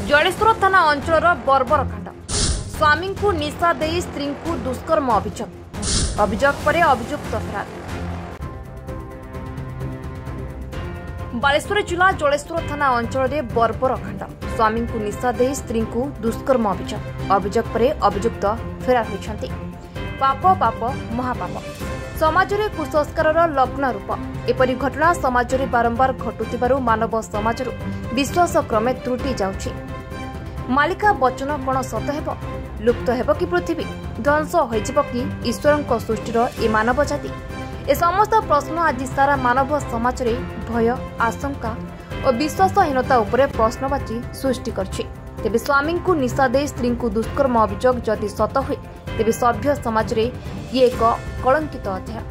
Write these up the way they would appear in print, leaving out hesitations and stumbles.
जलेश्वर थाना अंचल बर्बर कांड स्वामी को निशा दे स्त्री को दुष्कर्म अभियोग पर अभियुक्त फरार। बालेश्वर जिला जलेश्वर थाना अंचल बर्बर कांड स्वामी को निशा दे स्त्री को दुष्कर्म अभियोग पर अभियुक्त फरार होती। पाप पाप महापाप समाज में कुसंस्कार लग्न रूप एपरी घटना समाज में बारंबार घटुथिबारु मानव समाज विश्वास क्रमे त्रुटि जाउछि। मालिका वचन कौन सत हेब लुप्त हेब कि पृथ्वी ध्वंस होइजिब कि ईश्वरक सृष्टिर ए मानव जाति ए समस्त प्रश्न आज सारा मानव समाज रे भय आशंका और विश्वासहीनता उपरे प्रश्नवाची सृष्टि करछि। तेबे स्वामी को निशा दे स्त्री को दुष्कर्म अभियोग जदि सत हुए तेबे सभ्य समाज रे ये एक कलंकित अध्याय।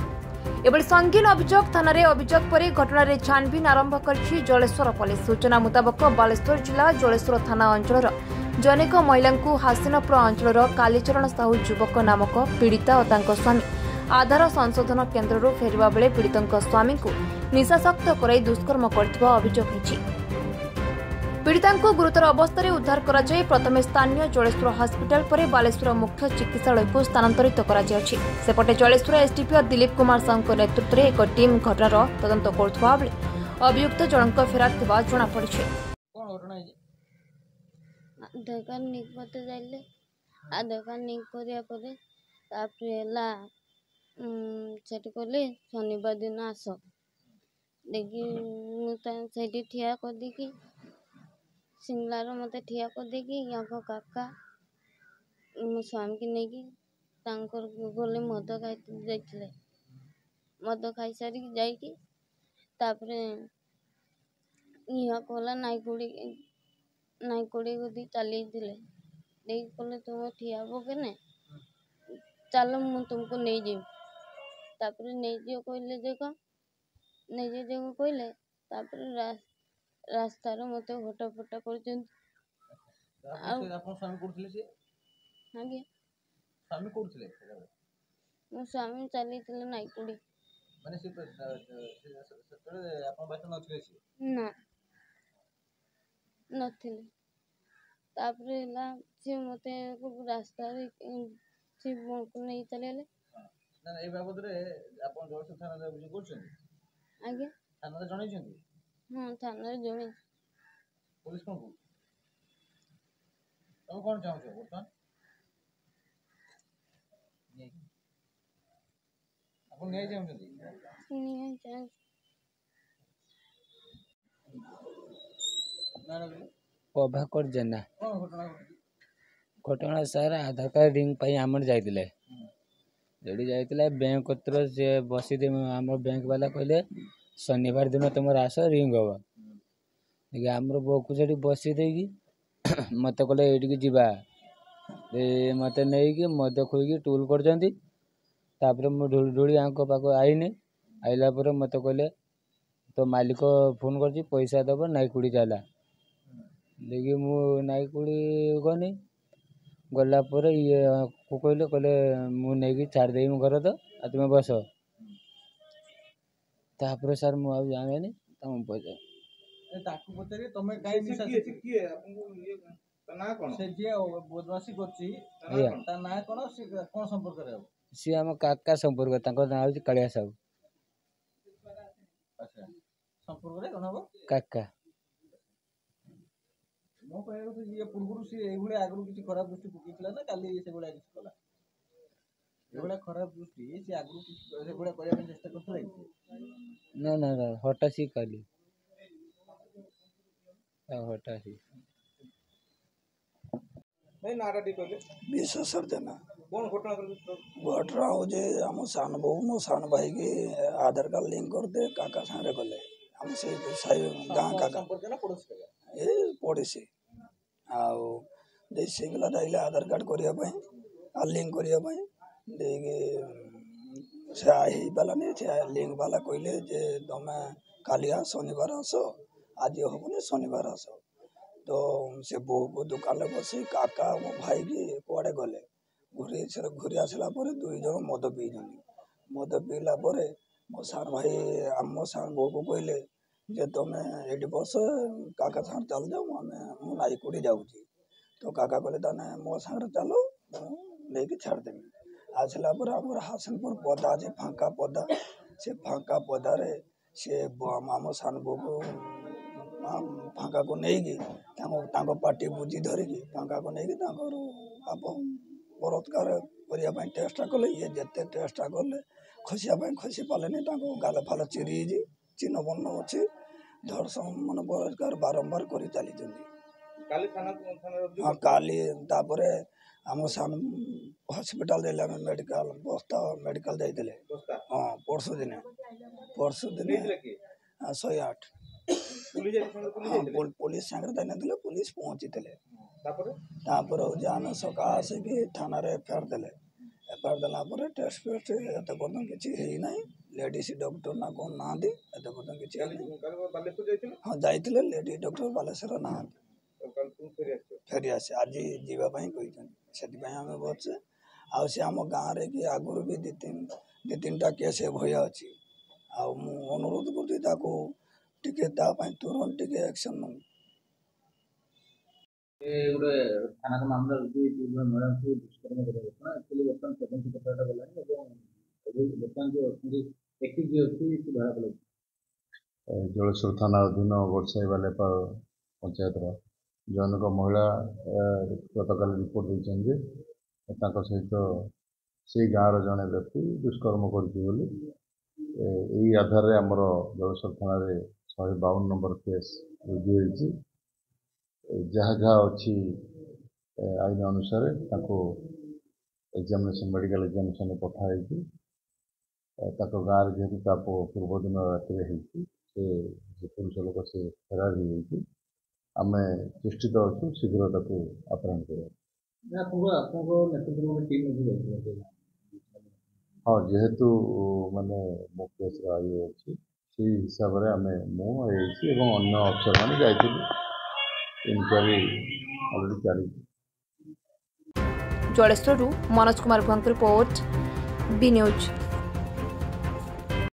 एभली संगीन अभियोग थाना अभियोग पर घटना छानबीन आरंभ कर जलेश्वर पुलिस। सूचना मुताबक बालेश्वर जिला जलेश्वर थाना अंचल जनेक महिला हासिनपुर अंचल कालीचरण साहू युवक नामक पीड़िता और स्वामी आधार संशोधन केन्द्र फेरवा बेले पीड़िता स्वामी को निशाशक्त कराई दुष्कर्म करथिबा अभियोग होइछि। पीड़िता को गुरुतर अवस्था उद्धार कराई प्रथमे स्थानीय जलेश्वर हस्पिटाल पर बालेश्वर मुख्य चिकित्सालय को स्थानांतरित सेपटे जलेश्वर एसडीपीओ दिलीप कुमार साहू नेतृत्व में एक टीम घटनार तदंत करुवा बेले अभियुक्त जनक फेरार थिबा जଣା पड़िछि। दোকান নিক করতে যাইলে আর দোকান নিক করিয়া পরে তারপরে এলা সেটি করলে শনিবার দিন আস দেখি সেটি ঠিয়া করদিকি সিংলার মতো ঠিয়া করদিকি ইয়াଙ୍କ কাকা ମୋ ସ୍ୱାମୀକି ନେଇକି ତାଙ୍କର ଗଲେ ମଦ ଖାଇ ଯାଇଥିଲେ। ମଦ ଖାଇସାରିକି ଯାଇକି ତାପରେ ଇହା କହିଲା ନାଇଁ କୋଡ଼ି ଗଦି ଚାଲିଥିଲେ ଦେଇକି କହିଲେ ତୁମ ଠିଆ ହବ କେନେ ଚାଲ ମୁଁ ତୁମକୁ ନେଇଯିବି। ତାପରେ ନେଇଯିବ କହିଲେ ତାପରେ ରାସ୍ତାରେ ମୋତେ ହଟା ଫଟା କରୁଛନ୍ତି। ଆଜ୍ଞା ମୋ ସ୍ୱାମୀ ଚାଲିଥିଲେ ନାଇକୁଡ଼ି ନା ନଥିଲେ। ତାପରେ ହେଲା ସେ ମୋତେ ରାସ୍ତାରେ ସେ ନେଇ ଚାଲିଗଲେ। ଆଜ୍ଞା ହଁ ଥାନାରେ ଜଣେଇଛି। प्रभाकर जेना घटना सार आधार कार्ड रिंग पाई आमर जाइतिले जोड़ी जाइतिले बैंक कतर से बसी आम बैंक वाला कहले शनिवार दिन तुम आस रिंग हम देखिए आमर बो को से बसी देगी मत कहले ये जीवा मत नहीं मद खोईकी टूल कर ढूली ढूली आंक पाक आईने आइला पर मत कहले तो मालिक फोन कर पैसा दब नाईकुड़ी चला देखिए मु नाईकुड़ी गनी गला पर ये को कहले कहले मु नहीं छाड़ देवी घर तो आ तुम बस तापर सर मु आ जाने तुम पैसा ताकू पचारे तमे काई निशा किए आपन ये ना कोन से जे बदमाशी करछि ता ना कोन से कोन संपर्क रे सी हम काका संपर्क ताको ना होछि कालिया साहू। अच्छा संपर्क रे कोन हो काका मो कहयो तो ये पूर्वरु से एभले आगरु किछि खराब दृष्टि पकितला ना काली से बडा किछि कला एभले खराब दृष्टि से आगरु से बडा करया चेष्टा करथला ना हटा सी काली हटासी विश्वसर्जना घटना हो जे हम सान बहु मो सान भाई के आधार कार्ड लिंक कर दे काका सारे गले हम से साई गां काका ए पड़ोसी आउ देसी गला दाइले आधार कार्ड करिया पई आ लिंक करिया पई देगे से आई वाला ने से लिंक वाला कहले जे तमे कालिया शनिवार आसो आज हबने शनिवार आस तो से बो को दुकान बसे काका मो भाई की कुआड़े गले घूरी आसला दुई जन मद पीला मो सार भाई आम सार बो को कहले जे तुमे ये बस काका सागर चल जाओ मु नाईकोड़ी जाऊँगी तो काका कहले ताने मो सागर चलो लेके छाड़देमी आसला पर आम हासनपुर पदा अच्छे फाँका पदा से फाँका पदारे से आम सान बो को फाँका को नहीं पार्टी बुझी धरिकी फाँका को नहीं बलात्कार करने चेष्टा कले ये जिते चेष्टा कले खसिया खसी पारे गाल फाल चिरी चिन्ह बन्न अच्छी धर्षण मान बलात्कार बारंबार कर चली हाँ काली आम सान हस्पिटाल मेडिकल बस्ता मेडिकल जाइए हाँ परसु दिन 108 पुलिस सागर जाइए पुलिस पहुँची आम सका आसिक थाना एफआईआर देले एफआईआर देला टेस्ट फेस्ट एत किसी ना लेडीज डॉक्टर ना कौन ना किसी हाँ जाइए लेडी डॉक्टर बालेश्वर ना फेरी आसे आज जावाई से आम बचे आम गाँव कि आगुरी भी दी तीन टा केस भय अच्छी अनुरोध कर तुरंत टे एक्शन नौ गोटे थाना मामला महिला दुष्कर्म बर्तमान तदंत प्रक्रिया गलानी बर्तमान जो एक्टिव अच्छी धरा पड़े जलेश्वर थाना अधीन गोडसाई बालेपाल पंचायत जनक महिला गतकाल रिपोर्ट देते सहित से गाँव जड़े व्यक्ति दुष्कर्म कर आधार आमर जलेश्वर थाना 152 नंबर केस रुजु होती जहाँ जहाँ अच्छी आईन अनुसार एग्जामिनेशन मेडिकल एग्जामिनेशन पठाई गाँव जेहेतु पूर्व दिन राति से पुरुष लोक से फेरार हो आम चेष्टित अच्छु शीघ्र अपहरण कर हाँ जेहेतु माने मो केस ये अच्छी से हिसाब से आम मुझे अन्य अफसर मैंने जाइए इनक्वारी अलरेडी चली Jaleshwar Manoj Kumar Bhuan report B news.